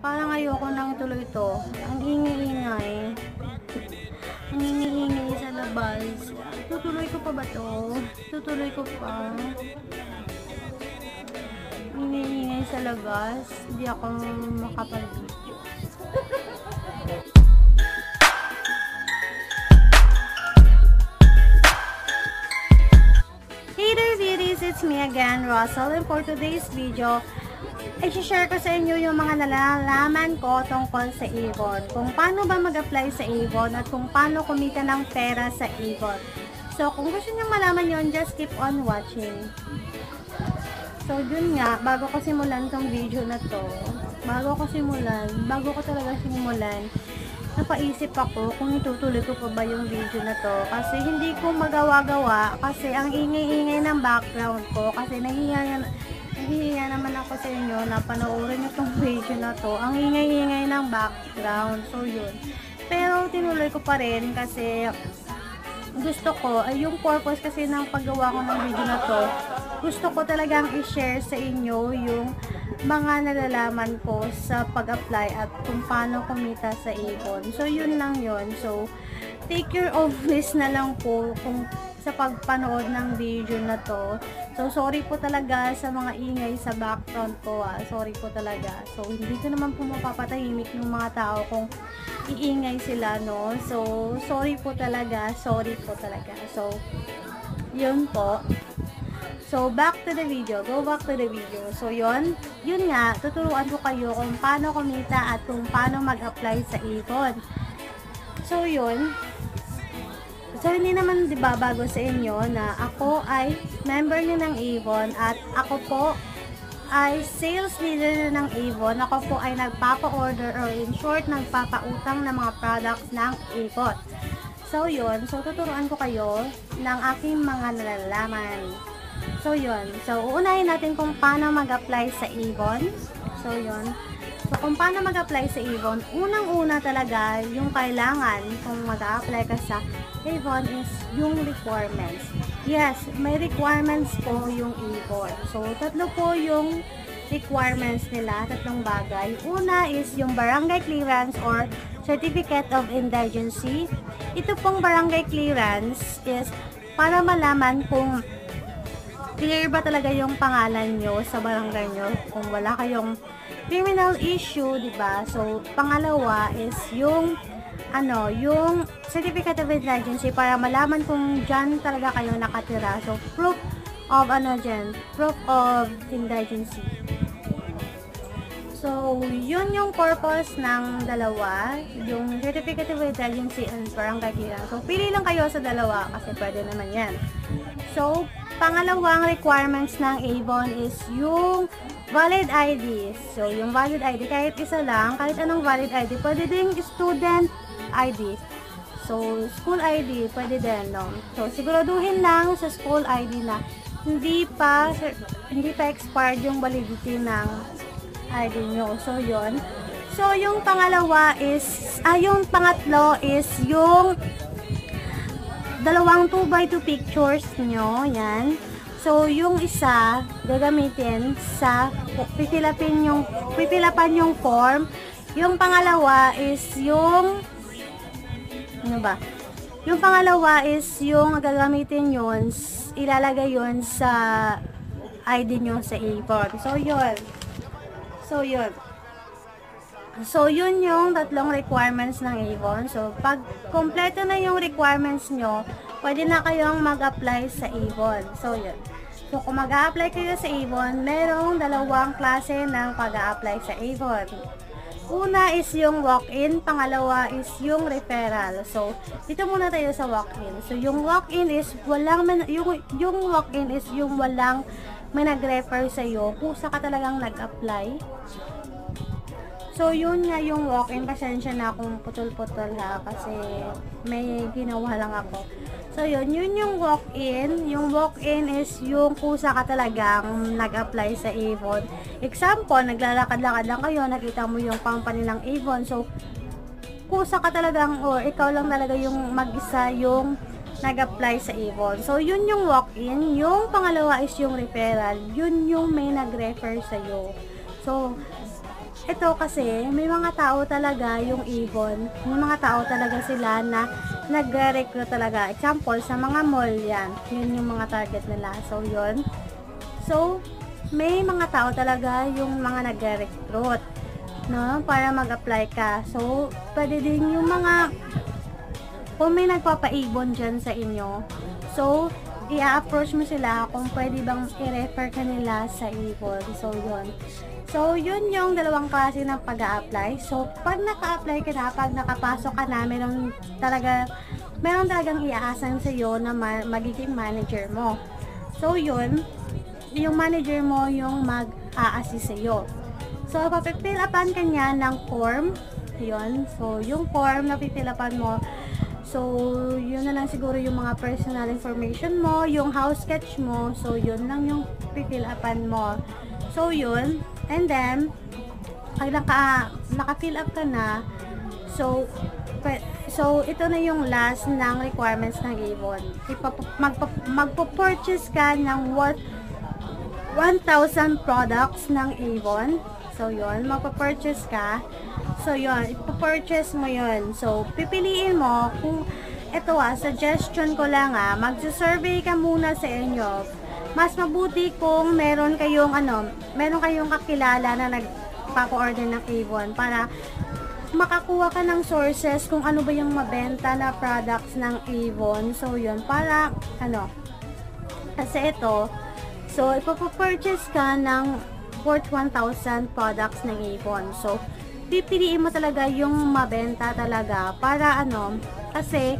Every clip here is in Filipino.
Parang ayoko nang ituloy ito. Ang ingay-ingay. Ang ingay-ingay sa labas. Tutuloy ko pa ba to? Tutuloy ko pa. Ingay-ingay sa labas. Hindi ako makapag-video. Hey there beauties! It's me again, Russell, and for today's video, i-share ko sa inyo yung mga nalalaman ko tungkol sa Avon. Kung paano ba mag-apply sa Avon at kung paano kumita ng pera sa Avon. So, kung gusto nyo malaman yon, just keep on watching. So, dun nga, bago ko simulan tong video na to, bago ko talaga simulan, napaisip ako kung itutuloy ko pa ba yung video na to. Kasi hindi ko magawa-gawa kasi ang ingay-ingay ng background ko. Kasi nahihiya naman ako sa inyo na panoorin itong video na to. Ang ingay-ingay ng background. So, yun. Pero, tinuloy ko pa rin kasi gusto ko, ay yung purpose kasi ng paggawa ko ng video na to, gusto ko talagang i-share sa inyo yung mga nalalaman ko sa pag-apply at kung paano kumita sa Avon. So, yun lang yun. So, take care of this na lang po kung sa pagpanood ng video na to. So, sorry po talaga sa mga ingay sa background ko. Sorry po talaga. So, hindi ko naman po mapapatahimik ng mga tao kung iingay sila, no? So, sorry po talaga. Sorry po talaga. So, yun po. So, back to the video. Go back to the video. So, yun nga, tuturuan ko kayo kung paano kumita at kung paano mag-apply sa Avon. So, yun. So, hindi naman, diba, bago sa inyo na ako ay member niyo ng Avon at ako po ay sales leader ng Avon. Ako po ay nagpapa-order or in short, nagpapautang ng mga products ng Avon. So, yun. So, tuturuan ko kayo ng aking mga nalalaman. So, yun. So, uunahin natin kung paano mag-apply sa Avon. So, yun. So, kung paano mag-apply sa Avon, unang-una talaga, yung kailangan kung mag-apply ka sa Avon is yung requirements. Yes, may requirements po yung Avon. So, tatlo po yung requirements nila, tatlong bagay. Una is yung barangay clearance or certificate of indigency. Ito pong barangay clearance is para malaman kung clear ba talaga yung pangalan nyo sa barangay nyo, kung wala kayong criminal issue, diba? So, pangalawa is yung yung certificate of indigency para malaman kung dyan talaga kayo nakatira. So, proof of indigency. So, yun yung purpose ng dalawa, yung certificate of indigency and barangay clearance. So, pili lang kayo sa dalawa kasi pwede naman yan. So, pangalawang requirements ng Avon is yung valid ID. So, yung valid ID, kahit isa lang, kahit anong valid ID, pwede din student ID. So, school ID, pwede din, no? So, siguraduhin lang sa school ID na hindi pa expired yung validity ng ID nyo. So, yun. So, yung pangalawa is, yung pangatlo is yung dalawang 2x2 pictures nyo, yan. So, yung isa, gagamitin sa pipilapan yung form. Yung pangalawa is yung, yung pangalawa is yung gagamitin yun, ilalagay yun sa ID nyo sa Avon. So, yun. So, yun yung tatlong requirements ng Avon. So, pag kompleto na yung requirements nyo, pwede na kayong mag-apply sa Avon. So, yun. So, kung mag-a-apply kayo sa Avon, merong dalawang klase ng pag-a-apply sa Avon. Una is yung walk-in, pangalawa is yung referral. So, dito muna tayo sa walk-in. So, yung walk-in is walang may nag-refer sa'yo, kusa ka talagang nag-apply. So, yun nga yung walk-in. Pasensya na kung putol-putol ha, kasi may ginawa lang ako. So, yun yung walk-in. Yung walk-in is yung kusa ka talagang nag-apply sa Avon. Example, naglalakad-lakad lang kayo, nakita mo yung company ng Avon. So, kusa ka talagang, or ikaw lang talaga yung mag-isa yung nag-apply sa Avon. So, yun yung walk-in. Yung pangalawa is yung referral. Yun yung may nag-refer sa'yo. So, ito kasi, may mga tao talaga yung Avon. May mga tao talaga sila na nagre-recruit talaga. Example, sa mga mall yan. Yun yung mga target nila. So, yun. So, may mga tao talaga yung mga nagre-recruit, no? Para mag-apply ka. So, pwede din yung mga, kung may nagpapa-Avon dyan sa inyo, so, i-approach mo sila kung pwede bang i-refer ka nila sa Avon. So, yun. So, yun yung dalawang klase ng pag-a-apply. So, pag naka-apply ka na, pag nakapasok ka na, meron talagang iaasan sa iyo na magiging manager mo. So, yun, yung manager mo yung mag-a-assist sa iyo. So, papifill upan ka niya ng form. Yun. So, yung form na pipill upan mo, so, yun na lang siguro yung mga personal information mo, yung house sketch mo. So, yun lang yung pipill upan mo. So, yun. And then, pag naka-fill up ka na, so, ito na yung last ng requirements ng Avon. Magpo-purchase ka ng worth 1,000 products ng Avon. So, yun. Magpo-purchase ka. So, yun. Ipo-purchase mo yun. So, pipiliin mo kung, ito suggestion ko lang magsusurvey ka muna sa inyo. Mas mabuti kung meron kayong kakilala na nagpapa-order ng Avon para makakuha ka ng sources kung ano ba yung mabenta na products ng Avon. So, yun, para, kasi ito, so, ipapapurchase ka ng worth 1,000 products ng Avon. So, pipiliin mo talaga yung mabenta talaga para, kasi,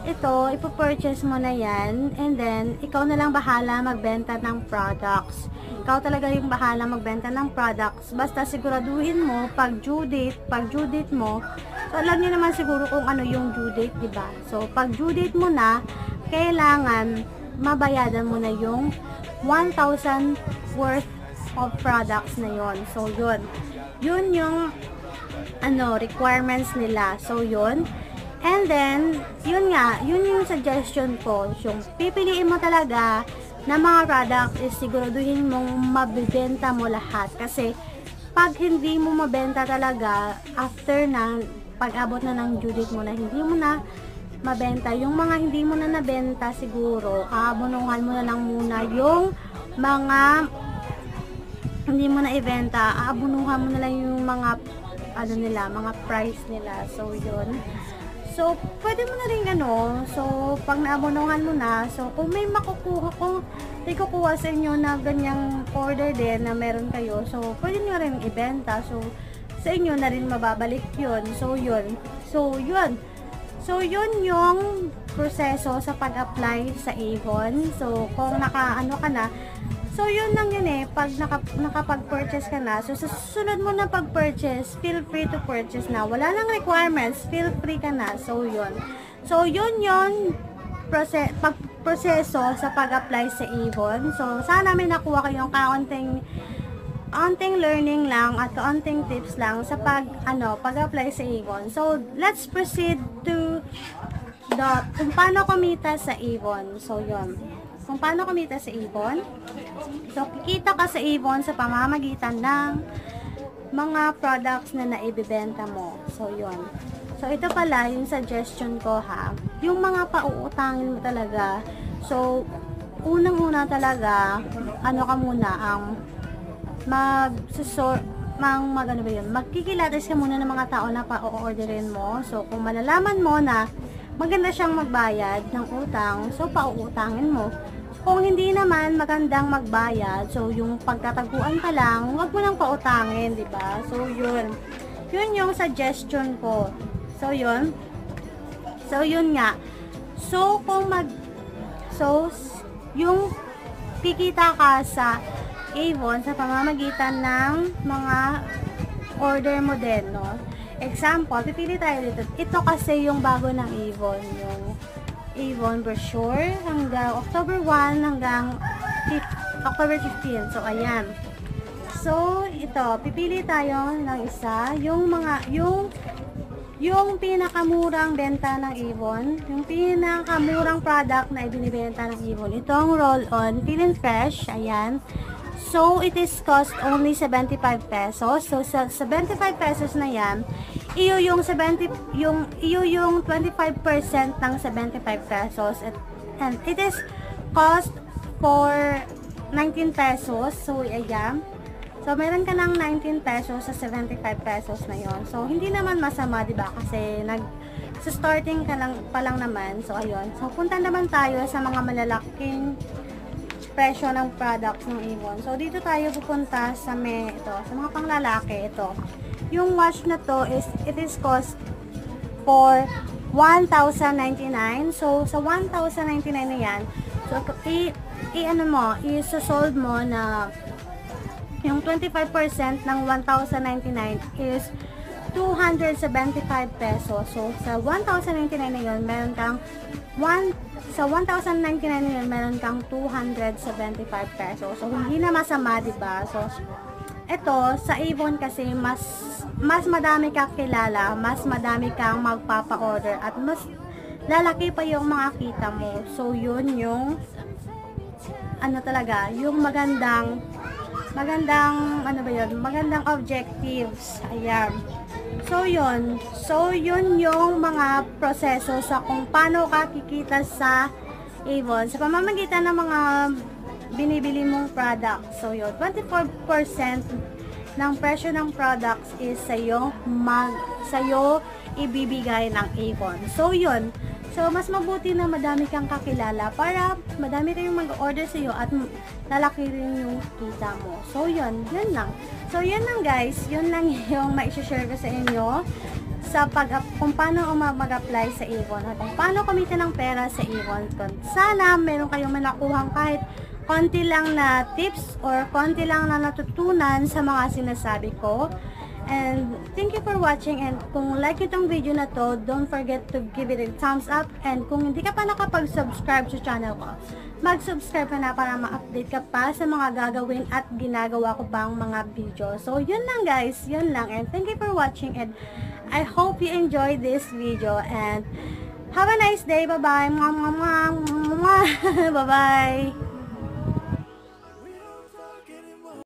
ito, ipapurchase mo na yan, and then, ikaw na lang bahala magbenta ng products. Ikaw talaga yung bahala magbenta ng products. Basta siguraduhin mo, pag due date mo, so alam niyo naman siguro kung ano yung due date, diba? So, pag due date mo na, kailangan mabayadan mo na yung 1,000 worth of products na yon. So, yun. Yun yung, requirements nila. So, yun. And then, yun yung suggestion ko. Yung pipiliin mo talaga na mga product is siguraduhin mong mabibenta mo lahat. Kasi, pag hindi mo mabenta talaga, after na, pag-abot na ng due date mo na hindi mo na mabenta, yung mga hindi mo na nabenta siguro, aabunungan mo na lang muna yung mga hindi mo na ibenta, aabunuhan mo na lang yung mga mga price nila. So, yun. So, pwede mo na rin so, pag naabunuhan mo na, so, kung may may kukuha sa inyo na ganyang order din na meron kayo, so, pwede nyo rin ibenta. So, sa inyo na rin mababalik yun. So, yun. So, yun. So, yun yung proseso sa pag-apply sa Avon. So, kung ka na, so, yun lang yun pag nakapag-purchase ka na, so, sa susunod mo na pag-purchase, feel free to purchase na. Wala nang requirements, feel free ka na. So, yun. So, yun yung proseso sa pag-apply sa Avon. So, sana may nakuha kayong kaunting learning lang at kaunting tips lang sa pag-apply sa Avon. So, let's proceed to kung paano kumita sa Avon. So, yun. Kung paano kumita sa Avon. So, kikita ka sa Avon sa pamamagitan ng mga products na naibibenta mo. So, yun. So, ito pala yung suggestion ko yung mga pauutangin mo talaga. So, unang-una talaga, ka muna, magkikilatis ka muna ng mga tao na pa-orderin mo. So, kung malalaman mo na maganda siyang magbayad ng utang, so, pauutangin mo. Kung hindi naman magandang magbayad, so yung pagtataguan ka lang, huwag mo nang pautangin, di ba? So yun. Yun yung suggestion ko. So yun. So yun nga. So yung kikita ka sa Avon sa pamamagitan ng mga order mo din, no? Example, pipili tayo dito. Ito kasi yung bago ng Avon, yung Avon brochure hanggang October 1 hanggang October 15. So, ayan. So, ito, pipili tayo ng isa, yung pinakamurang benta ng Avon, yung pinakamurang product na ibinibenta ng Avon. Itong roll-on, Feeling Fresh, ayan. So, it is cost only 75 pesos. So, sa 75 pesos na yan, iyo yung 25% ng 75 pesos. And it is cost for 19 pesos. So, ayan. So, meron ka ng 19 pesos sa 75 pesos na yon. So, hindi naman masama, di ba? Kasi, sa starting ka lang, pa lang naman. So, ayun. So, punta naman tayo sa mga malalaking presyo ng products ng Avon. So, dito tayo pupunta sa sa mga panglalaki, ito. Yung watch na to it is cost for 1,099. So, sa 1,099 na yan, so, i-sold mo na yung 25% ng 1,099 is 275 pesos. So, sa 1,099 na yun, meron kang 1,099 na yun, meron kang 275 pesos. So, hindi na masama, diba? So, ito, sa Avon kasi, mas madami kang kilala, mas madami kang magpapa-order, at mas lalaki pa yung mga kita mo. So, yun yung, talaga, yung magandang, magandang objectives. Ayan. So, yun yung mga proseso sa kung paano ka kikita sa Avon. Sa pamamagitan ng mga binibili mong products. So, yun, 24% ng presyo ng products is sa'yo ibibigay ng Avon. So, yun. So, mas mabuti na madami kang kakilala para madami rin yung mag-order sa iyo at lalaki rin yung kita mo. So, yun lang. So, yun lang guys. Yun lang yung ma-share ko sa inyo sa kung paano mag-apply sa Avon at kung paano kumita ng pera sa Avon. Sana meron kayong malakuhang kahit konti lang na tips or konti lang na natutunan sa mga sinasabi ko. And thank you for watching, and kung like itong video na to, don't forget to give it a thumbs up, and kung hindi ka pa nakapag-subscribe sa channel ko, mag-subscribe ka na para ma-update ka pa sa mga gagawin at ginagawa ko pang mga video. So yun lang guys, yun lang, and thank you for watching, and I hope you enjoyed this video, and have a nice day. Bye bye. Bye bye.